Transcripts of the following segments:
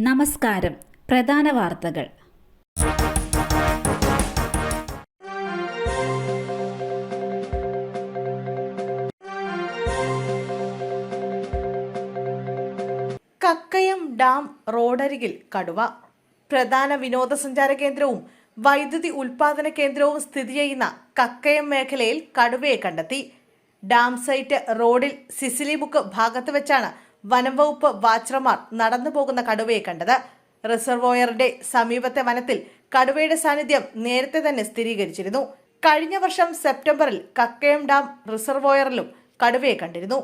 നമസ്കാരം. പ്രധാന വാർത്തകൾ. കക്കയം ഡാം റോഡരികിൽ കടുവ. പ്രധാന വിനോദസഞ്ചാര കേന്ദ്രവും വൈദ്യുതി ഉൽപാദന കേന്ദ്രവും സ്ഥിതി ചെയ്യുന്ന കക്കയം മേഖലയിൽ കടുവയെ കണ്ടെത്തി. ഡാം സൈറ്റ് റോഡിൽ സിസിലി ബുക്ക് ഭാഗത്ത് വെച്ചാണ് വനം വകുപ്പ് വാച്ചർമാർ നടന്നു പോകുന്ന കടുവയെ കണ്ടത്. റിസർവോയറിന്റെ സമീപത്തെ വനത്തിൽ കടുവയുടെ സാന്നിധ്യം നേരത്തെ തന്നെ സ്ഥിരീകരിച്ചിരുന്നു. കഴിഞ്ഞ വർഷം സെപ്റ്റംബറിൽ കക്കയം ഡാം റിസർവോയറിലും കടുവയെ കണ്ടിരുന്നു.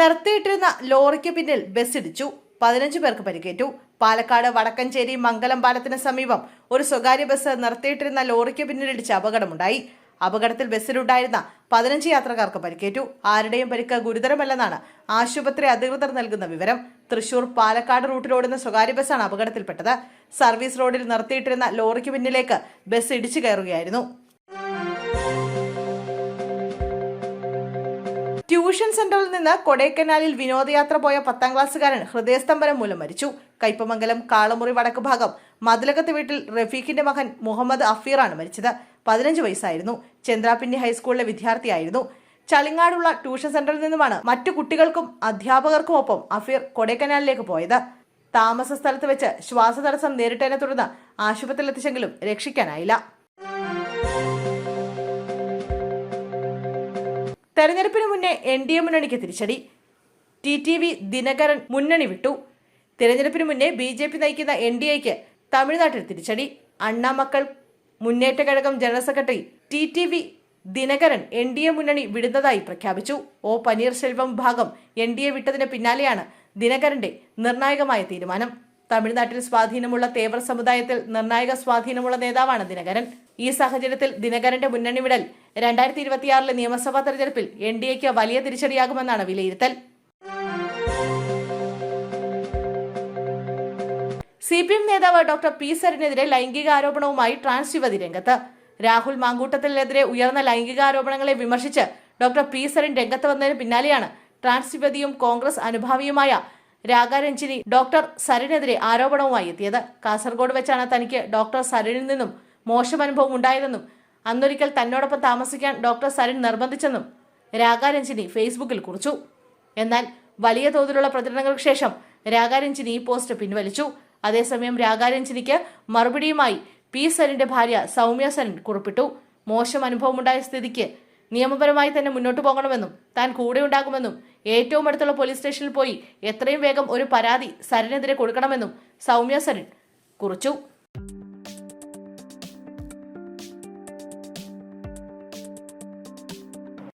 നിർത്തിയിട്ടിരുന്ന ലോറിക്ക് പിന്നിൽ ബസ് ഇടിച്ചു. 15 പേർക്ക് പരിക്കേറ്റു. പാലക്കാട് വടക്കഞ്ചേരി മംഗലം പാലത്തിന് സമീപം ഒരു സ്വകാര്യ ബസ് നിർത്തിയിട്ടിരുന്ന ലോറിക്ക് പിന്നിലിടിച്ച് അപകടമുണ്ടായി. അപകടത്തിൽ ബസ്സിലുണ്ടായിരുന്ന 15 യാത്രക്കാർക്ക് പരിക്കേറ്റു. ആരുടെയും പരിക്ക് ഗുരുതരമല്ലെന്നാണ് ആശുപത്രി അധികൃതർ നൽകുന്ന വിവരം. തൃശൂർ പാലക്കാട് റൂട്ടിലോടുന്ന സ്വകാര്യ ബസ്സാണ് അപകടത്തിൽപ്പെട്ടത്. സർവീസ് റോഡിൽ നിർത്തിയിട്ടിരുന്ന ലോറിക്ക് പിന്നിലേക്ക് ബസ് ഇടിച്ചു കയറുകയായിരുന്നു. ട്യൂഷൻ സെന്ററിൽ നിന്ന് കൊടൈക്കനാലിൽ വിനോദയാത്ര പോയ 10ാം ക്ലാസ്സുകാരൻ ഹൃദയസ്തംഭനം മൂലം മരിച്ചു. കയ്പമംഗലം കാളമുറി വടക്ക് ഭാഗം മതിലകത്ത് വീട്ടിൽ റഫീഖിന്റെ മകൻ മുഹമ്മദ് അഫീറാണ് മരിച്ചത്. 15 വയസ്സായിരുന്നു. ചന്ദ്രാപിന്നി ഹൈസ്കൂളിലെ വിദ്യാർത്ഥിയായിരുന്നു. ചളിങ്ങാടുള്ള ട്യൂഷൻ സെന്ററിൽ നിന്നുമാണ് മറ്റു കുട്ടികൾക്കും അധ്യാപകർക്കുമൊപ്പം അഫീർ കൊടൈക്കനാലിലേക്ക് പോയത്. താമസ സ്ഥലത്ത് വെച്ച് ശ്വാസതടസ്സം നേരിട്ടതിനെ തുടർന്ന് ആശുപത്രിയിൽ എത്തിച്ചെങ്കിലും രക്ഷിക്കാനായില്ല. തെരഞ്ഞെടുപ്പിന് മുന്നേ NDA മുന്നണിക്ക് തിരിച്ചടി. TTV ദിനകരൻ മുന്നണി വിട്ടു. തെരഞ്ഞെടുപ്പിന് മുന്നേ BJP നയിക്കുന്ന NDAയ്ക്ക് തമിഴ്നാട്ടിൽ തിരിച്ചടി. അണ്ണാ മക്കൾ മുന്നേറ്റ ഘടകം general secretary TTV Dinakaran NDA മുന്നണി വിടുന്നതായി പ്രഖ്യാപിച്ചു. പനീർശെൽവം വിഭാഗം NDA വിട്ടതിന് പിന്നാലെയാണ് ദിനകരന്റെ നിർണായകമായ തീരുമാനം. തമിഴ്നാട്ടിൽ സ്വാധീനമുള്ള തേവർ സമുദായത്തിൽ നിർണായക സ്വാധീനമുള്ള നേതാവാണ് ദിനകരൻ. ഈ സാഹചര്യത്തിൽ ദിനകരന്റെ മുന്നണി വിടൽ 2026 നിയമസഭാ തെരഞ്ഞെടുപ്പിൽ NDAയ്ക്ക് വലിയ തിരിച്ചടിയാകുമെന്നാണ് വിലയിരുത്തൽ. CPM നേതാവ് ഡോക്ടർ P സരിനെതിരെ ലൈംഗിക ആരോപണവുമായി ട്രാൻസ് യുവതി രംഗത്ത്. രാഹുൽ മാങ്കൂട്ടത്തിനെതിരെ ഉയർന്ന ലൈംഗികാരോപണങ്ങളെ വിമർശിച്ച് ഡോക്ടർ P സരിൻ രംഗത്ത് വന്നതിന് പിന്നാലെയാണ് ട്രാൻസ് യുവതിയും കോൺഗ്രസ് അനുഭാവിയുമായ രാഗാരഞ്ജിനി ഡോക്ടർ സരിനെതിരെ ആരോപണവുമായി എത്തിയത്. കാസർഗോഡ് വെച്ചാണ് തനിക്ക് ഡോക്ടർ സരിനിൽ നിന്നും മോശം അനുഭവം ഉണ്ടായതെന്നും അന്നൊരിക്കൽ തന്നോടൊപ്പം താമസിക്കാൻ ഡോക്ടർ സരിൻ നിർബന്ധിച്ചെന്നും രാഗാരഞ്ജിനി ഫേസ്ബുക്കിൽ കുറിച്ചു. എന്നാൽ വലിയ തോതിലുള്ള പ്രതികരണങ്ങൾക്ക് ശേഷം രാഗാരഞ്ജിനി ഈ പോസ്റ്റ് പിൻവലിച്ചു. അതേസമയം രാഗാരഞ്ജിനിക്ക് മറുപടിയുമായി P സരിന്റെ ഭാര്യ സൗമ്യ സരിൻ കുറിപ്പിട്ടു. മോശം അനുഭവമുണ്ടായ സ്ഥിതിക്ക് നിയമപരമായി തന്നെ മുന്നോട്ട് പോകണമെന്നും താൻ കൂടെ ഉണ്ടാകുമെന്നും ഏറ്റവും അടുത്തുള്ള പോലീസ് സ്റ്റേഷനിൽ പോയി എത്രയും വേഗം ഒരു പരാതി സരിനെതിരെ കൊടുക്കണമെന്നും സൗമ്യ സരിൻ കുറിച്ചു.